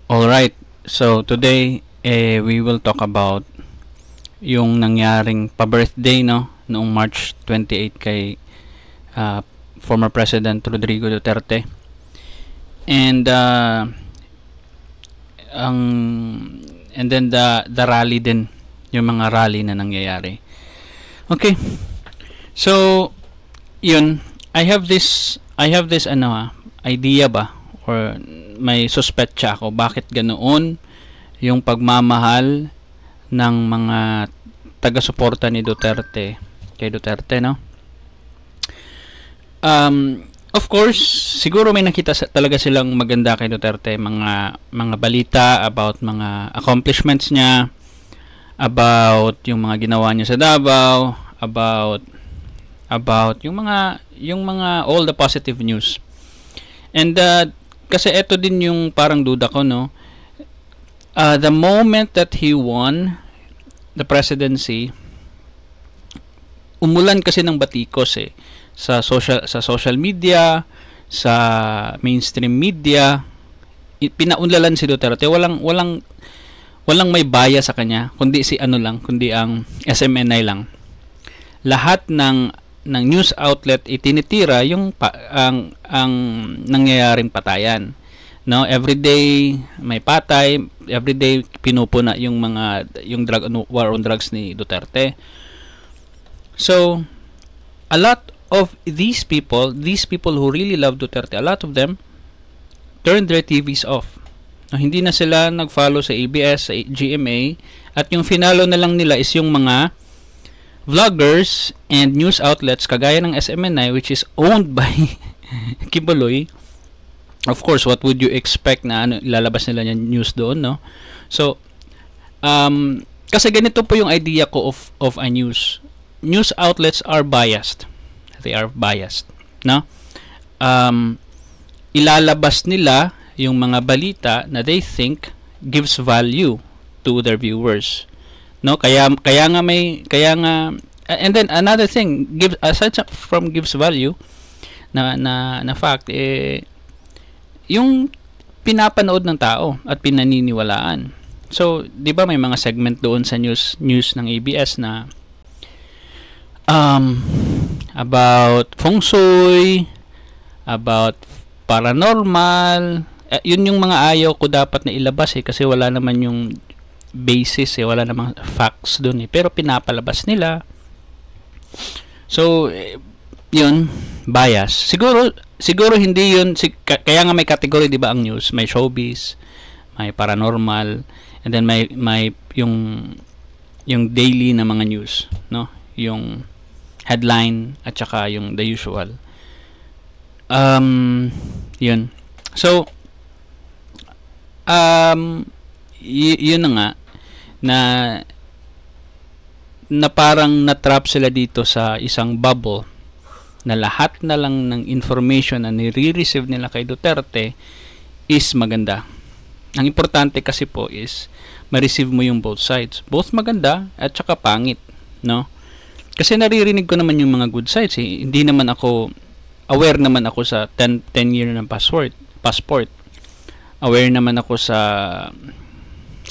Alright, so today we will talk about yung nangyaring pa-birthday no noong March 28 kay uh, former President Rodrigo Duterte. And ang and then the rally din, yung mga rally na nangyayari. Okay. So yun, I have this idea ba, or may suspetsa ako bakit ganoon yung pagmamahal ng mga taga-suporta ni Duterte kay Duterte, no? Of course, siguro may nakita talaga silang maganda kay Duterte, mga balita about mga accomplishments niya, about yung mga ginawa niya sa Davao, about yung mga all the positive news. And kasi ito din yung parang duda ko, no? The moment that he won the presidency, umulan kasi ng batikos sa social media, sa mainstream media. Pinaunlalan si Duterte. Walang may bias sa kanya, kundi kundi ang SMNI lang. Lahat ng news outlet itinitira yung ang nangyayaring patayan, no? Everyday may patay, everyday pinupuna yung war on drugs ni Duterte. So a lot of these people who really love Duterte, a lot of them turned their TVs off. No, hindi na sila nag-follow sa ABS, sa GMA, at yung finalo na lang nila is yung mga vloggers and news outlets kagaya ng SMNI, which is owned by Kibuloy. Of course, what would you expect na ilalabas nila yung news doon, no? So kasi ganito po yung idea ko of a news outlets are biased. They are biased, no? Ilalabas nila yung mga balita na they think gives value to their viewers, no? Kaya nga, and then another thing, aside from gives value na fact, yung pinapanood ng tao at pinaniniwalaan. So, 'di ba may mga segment doon sa news ng ABS na about feng shui, about paranormal. Yun yung mga ayaw ko dapat na ilabas kasi wala naman yung basis, wala namang facts doon pero pinapalabas nila. So yun, bias. Siguro hindi yun, kaya nga may category, 'di ba, ang news, may showbiz, may paranormal, and then may yung daily na mga news, no? Yung headline at saka yung the usual. Yun. So yun na nga na parang na-trap sila dito sa isang bubble na lahat na lang ng information na nire-receive nila kay Duterte is maganda. Ang importante kasi po is ma-receive mo yung both sides. Both maganda at saka pangit, no? Kasi naririnig ko naman yung mga good sides. Hindi naman ako aware naman ako sa 10 year ng passport. Aware naman ako sa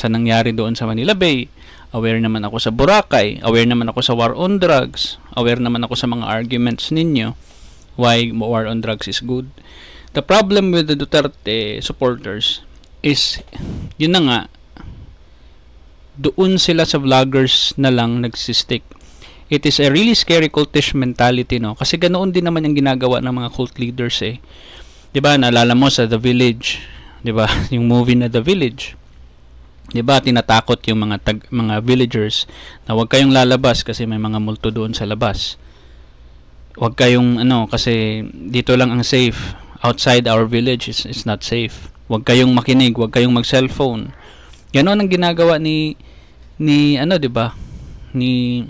nangyari doon sa Manila Bay. Aware naman ako sa Boracay. Aware naman ako sa war on drugs. Aware naman ako sa mga arguments ninyo why war on drugs is good. The problem with the Duterte supporters is yun na nga, doon sila sa vloggers na lang nagsistick. It is a really scary cultish mentality, no? Kasi ganoon din naman yung ginagawa ng mga cult leaders 'Di ba? Naalala mo sa The Village, 'di ba? Yung movie na The Village. 'Di ba? Tinatakot yung mga villagers na huwag kayong lalabas kasi may mga multo doon sa labas. Huwag kayong kasi dito lang ang safe. Outside our village is not safe. Huwag kayong makinig, huwag kayong mag-cellphone. Ganoon ang ginagawa ni 'di ba? Ni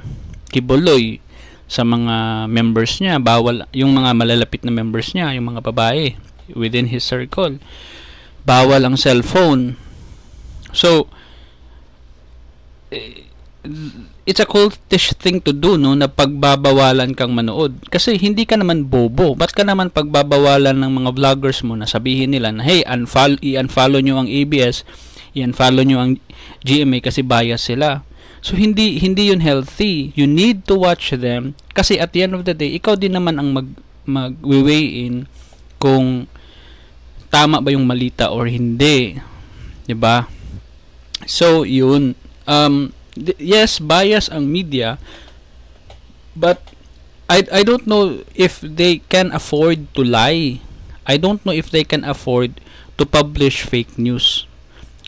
Kibuloy sa mga members niya. Bawal yung mga malalapit na members niya, yung mga babae within his circle. Bawal ang cellphone. So it's a cultish thing to do, no, na pagbabawalan kang manood. Kasi hindi ka naman bobo. Ba't ka naman pagbabawalan ng mga vloggers mo na sabihin nila na, hey, i-unfollow nyo ang ABS, i-unfollow nyo ang GMA kasi bias sila. So, hindi yun healthy. You need to watch them kasi at the end of the day, ikaw din naman ang mag-weigh in kung tama ba yung malita or hindi. 'Di ba? So, yun. Yes, bias ang media, but I don't know if they can afford to lie. I don't know if they can afford to publish fake news.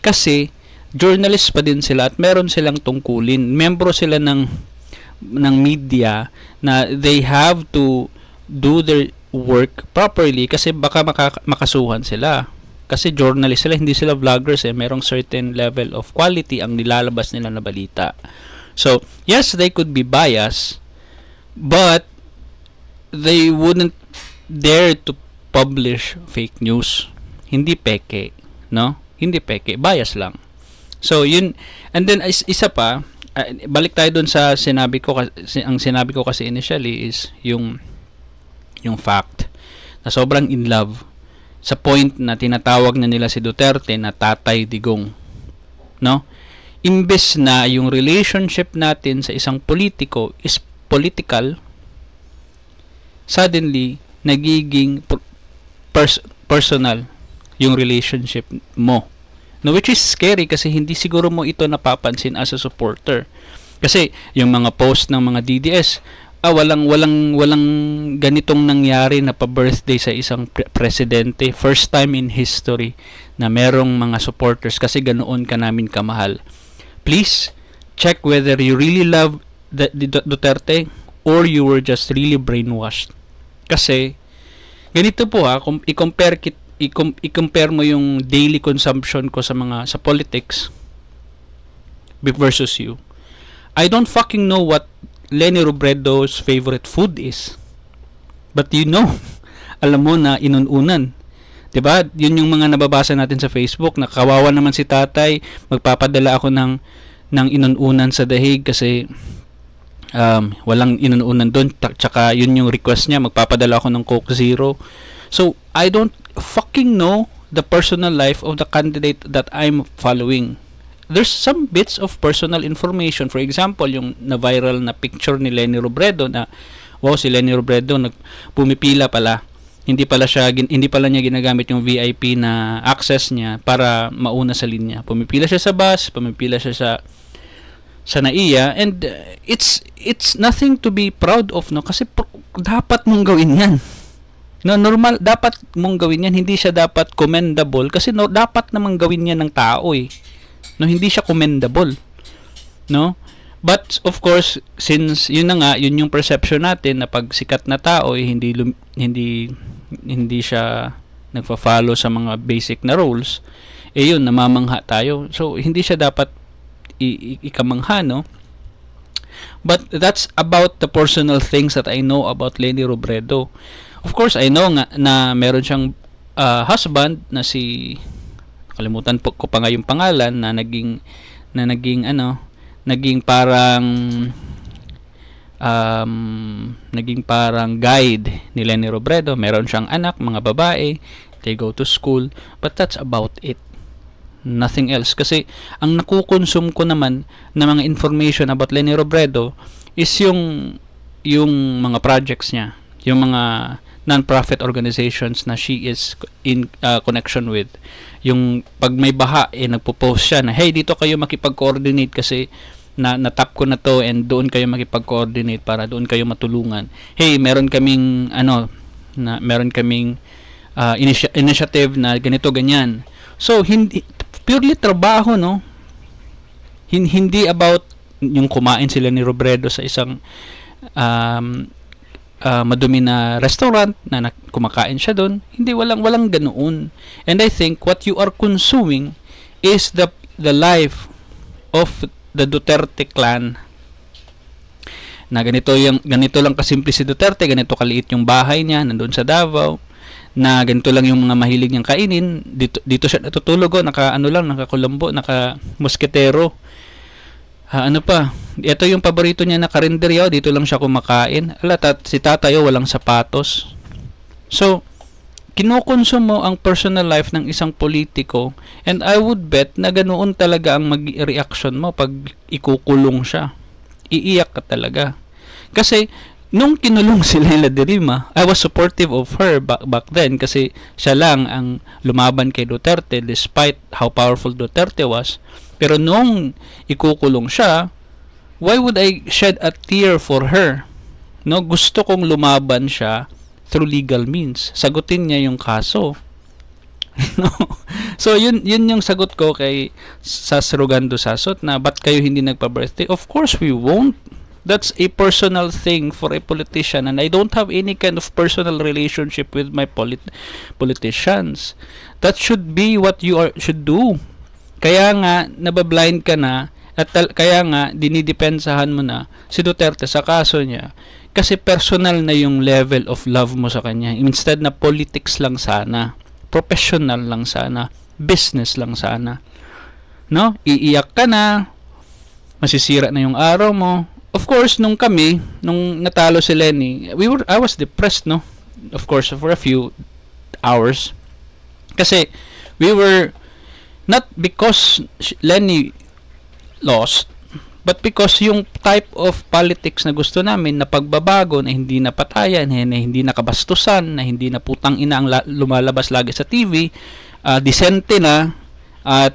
Kasi journalist pa din sila at meron silang tungkulin. Membro sila ng media na they have to do their work properly kasi baka makasuhan sila. Kasi journalist sila, hindi sila vloggers merong certain level of quality ang nilalabas nila na balita. So, yes, they could be biased, but they wouldn't dare to publish fake news. Hindi peke, no? Hindi peke, bias lang. So, yun, and then isa pa, balik tayo dun sa sinabi ko, ang sinabi ko kasi initially is yung fact na sobrang in love sa point na tinatawag na nila si Duterte na Tatay Digong, no? Imbes na yung relationship natin sa isang politiko is political, suddenly nagiging personal yung relationship mo, no? Which is scary kasi hindi siguro mo ito napapansin as a supporter. Kasi yung mga post ng mga DDS, walang ganitong nangyari na pa-birthday sa isang presidente. First time in history na merong mga supporters kasi ganoon ka namin kamahal. Please check whether you really love Duterte or you were just really brainwashed. Kasi ganito po kung i-compare mo yung daily consumption ko sa politics versus you. I don't fucking know what Leni Robredo's favorite food is. But you know, alam mo na inununan. 'Di ba? Yun yung mga nababasa natin sa Facebook na kawawa naman si tatay, magpapadala ako ng inununan sa dahig kasi walang inununan doon. Tsaka yun yung request niya, magpapadala ako ng Coke Zero. So, I don't fucking know the personal life of the candidate that I'm following. There's some bits of personal information. For example, yung na-viral na picture ni Leni Robredo na, wow, si Leni Robredo pumipila pala. Hindi pala niya ginagamit yung VIP na access niya para mauna sa linya. Pumipila siya sa bus, pumipila siya sa NAIA, and it's nothing to be proud of, no? Kasi dapat mong gawin 'yan. No, normal dapat mong gawin 'yan, hindi siya dapat commendable kasi dapat namang gawin 'yan ng tao No, hindi siya commendable, no? But of course, since yun na nga, yun yung perception natin na pag sikat na tao hindi siya nagfa-follow sa mga basic na rules, yun namamangha tayo. So hindi siya dapat ikamangha, no? But that's about the personal things that I know about Leni Robredo. Of course, I know nga na meron siyang husband na si, kalimutan ko pa nga yung pangalan, na naging parang guide ni Leni Robredo. Meron siyang anak, mga babae, they go to school, but that's about it. Nothing else. Kasi ang nakukonsume ko naman na mga information about Leni Robredo is yung mga projects niya, yung mga non-profit organizations na she is in connection with. Yung pag may baha, nagpo-post siya na, hey, dito kayo makipag-coordinate kasi na-tap ko na to, and doon kayo makipag-coordinate para doon kayo matulungan. Hey, meron kaming initiative na ganito, ganyan. So, hindi purely trabaho, no? Hindi about yung kumain sila ni Robredo sa isang madumi na restaurant na kumakain siya doon. Hindi, walang ganoon. And I think what you are consuming is the life of the Duterte clan. Na ganito lang kasimple si Duterte, ganito kaliit yung bahay niya nandoon sa Davao, na ganito lang yung mga mahilig niyang kainin. Dito siya natutulog, nakakulambo, naka mosketero. Ano pa? Ito yung paborito niya na karinderya, dito lang siya kumakain. Si tatayo walang sapatos. So, kinukonsume mo ang personal life ng isang politiko, and I would bet na ganoon talaga ang mag-reaction mo pag ikukulong siya. Iiyak ka talaga. Kasi, nung kinulong si Leila de Lima, I was supportive of her back then kasi siya lang ang lumaban kay Duterte despite how powerful Duterte was. Pero nung ikukulong siya, why would I shed a tear for her? No, gusto kong lumaban siya through legal means. Sagutin niya yung kaso. No. So yun yung sagot ko kay Sas Rogando Sasot na ba't kayo hindi nagpa-birthday? Of course we won't. That's a personal thing for a politician, and I don't have any kind of personal relationship with my politicians. That should be what you should do. Kaya nga nabablind ka na, at kaya nga dinidepensahan mo na si Duterte sa kaso niya kasi personal na yung level of love mo sa kanya, instead na politics lang sana, professional lang sana, business lang sana. No? Iiyak ka na, masisira na yung araw mo. Of course, nung natalo si Lenny, I was depressed, no? Of course, for a few hours. Kasi we were not because Lenny lost, but because yung type of politics na gusto namin na pagbabago, na hindi na patayan, na hindi na kabastusan, na hindi na putang ina ang lumalabas lagi sa TV, decente na at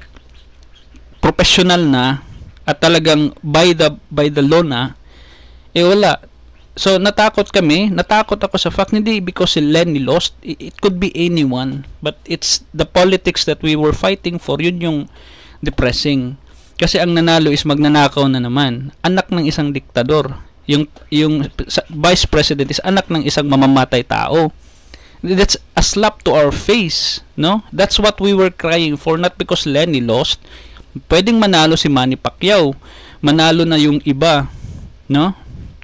professional na at talagang by the law na, wala. So natakot ako sa fact, hindi because si Lenny lost, it could be anyone, but it's the politics that we were fighting for, yun yung depressing. Kasi ang nanalo is magnanakaw na naman, anak ng isang diktador. Yung vice president is anak ng isang mamamatay tao. That's a slap to our face, no? That's what we were crying for, not because Lenny lost. Pwedeng manalo si Manny Pacquiao, manalo na yung iba, no?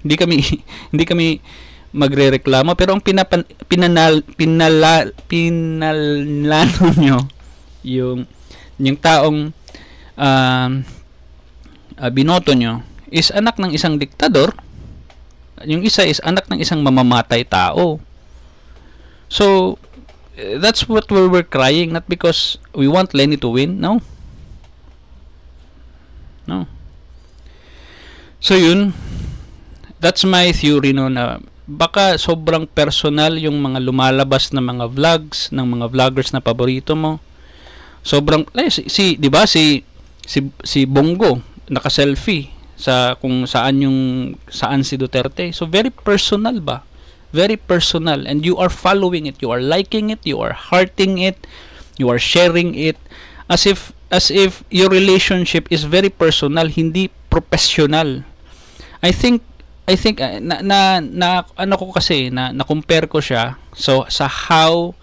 Hindi kami magrereklamo, pero ang pinalano nyo yung taong binoto nyo is anak ng isang diktador, yung isa is anak ng isang mamamatay tao. So that's what we were crying, not because we want Lenny to win. No. So yun, that's my theory, no, na baka sobrang personal yung mga lumalabas na mga vlogs ng mga vloggers na paborito mo. Sobrang di ba si Bongo naka-selfie sa kung saan si Duterte. So very personal ba? Very personal, and you are following it, you are liking it, you are hearting it, you are sharing it as if your relationship is very personal, hindi professional. I think ano ko kasi na compare ko siya sa how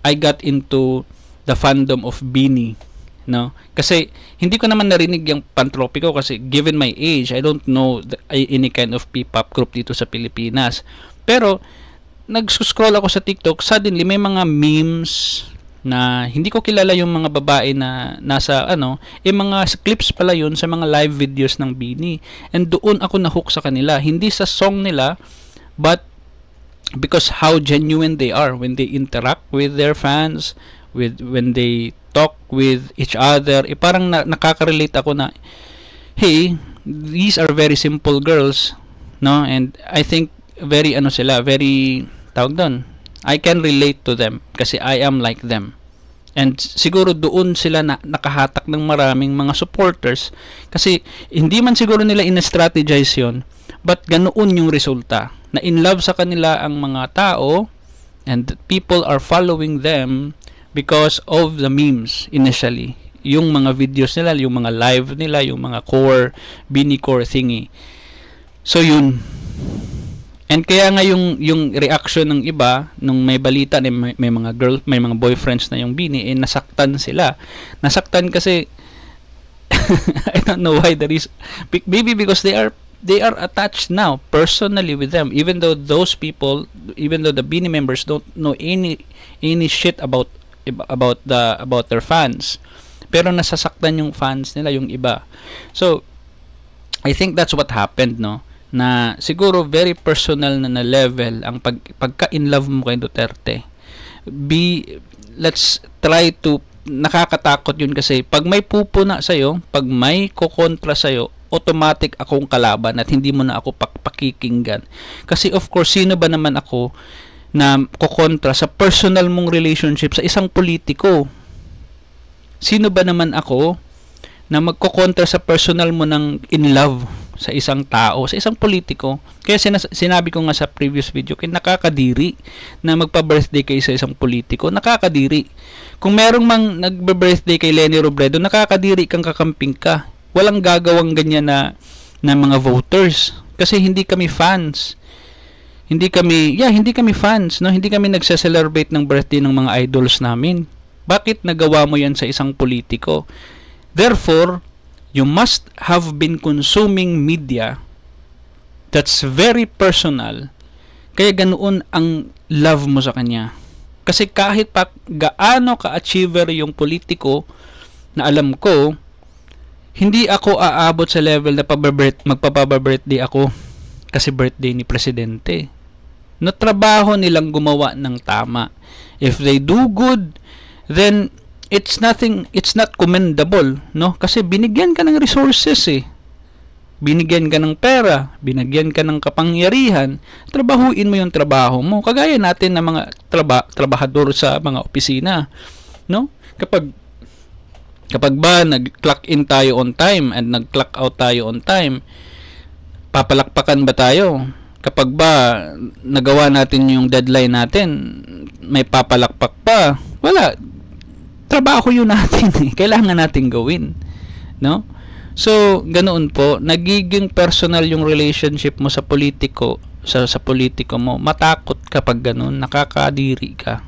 I got into the fandom of Bini, no? Kasi hindi ko naman narinig yung Pantropiko kasi given my age, I don't know any kind of P-pop group dito sa Pilipinas. Pero nag-scroll ako sa TikTok, suddenly may mga memes na hindi ko kilala yung mga babae na nasa mga clips pala yun sa mga live videos ng Bini, and doon ako na-hook sa kanila, hindi sa song nila but because how genuine they are when they interact with their fans, when they talk with each other. Parang nakaka-relate ako na, hey, these are very simple girls, no? And I think very tawag doon, I can relate to them kasi I am like them. And siguro doon sila nakahatak ng maraming mga supporters kasi hindi man siguro nila in-strategize yun, but ganoon yung resulta, na in love sa kanila ang mga tao and people are following them because of the memes initially. Yung mga videos nila, yung mga live nila, yung mga Bini core thingy. So yun. And kaya nga yung reaction ng iba nung may balita na may mga boyfriends na yung Bini, nasaktan sila. Nasaktan kasi I don't know why that is. Maybe because they are attached now personally with them, even though those people, even though the Bini members don't know any shit about their fans. Pero nasasaktan yung fans nila, yung iba. So I think that's what happened, no? Na siguro very personal na level ang pagka in love mo kay Duterte. Let's try to, nakakatakot yun kasi pag may pupuna sa'yo, pag may kukontra sa'yo, automatic akong kalaban at hindi mo na ako pakikinggan. Kasi of course, sino ba naman ako na kukontra sa personal mong relationship sa isang politiko? Sino ba naman ako na magkukontra sa personal mo ng in love sa isang tao, sa isang politiko? Kaya sinabi ko nga sa previous video, kaya nakakadiri na magpa-birthday kay sa isang politiko. Nakakadiri. Kung merong mang nagbe-birthday kay Leni Robredo, nakakadiri kang kakamping ka. Walang gagawang ganyan na mga voters. Kasi hindi kami fans. Hindi kami fans, no? Hindi kami nagse-celebrate ng birthday ng mga idols namin. Bakit nagawa mo yan sa isang politiko? Therefore, you must have been consuming media that's very personal. Kaya ganoon ang love mo sa kanya. Kasi kahit pa gaano ka-achiever yung politiko, na alam ko, hindi ako aabot sa level na magpapa-birthday ako kasi birthday ni Presidente. No, trabaho nilang gumawa ng tama. If they do good, then it's not commendable, no? Kasi binigyan ka ng resources binigyan ka ng pera, binigyan ka ng kapangyarihan, trabahuin mo yung trabaho mo. Kagaya natin ng mga trabahador sa mga opisina, no? Kapag ba nag-clock in tayo on time and nag-clock out tayo on time, papalakpakan ba tayo? Kapag ba nagawa natin yung deadline natin, may papalakpak pa? Wala. Trabaho yun natin kailangan natin gawin, no? So ganoon po, nagiging personal yung relationship mo sa politiko, sa politiko mo. Matakot kapag ganoon, nakakadiri ka.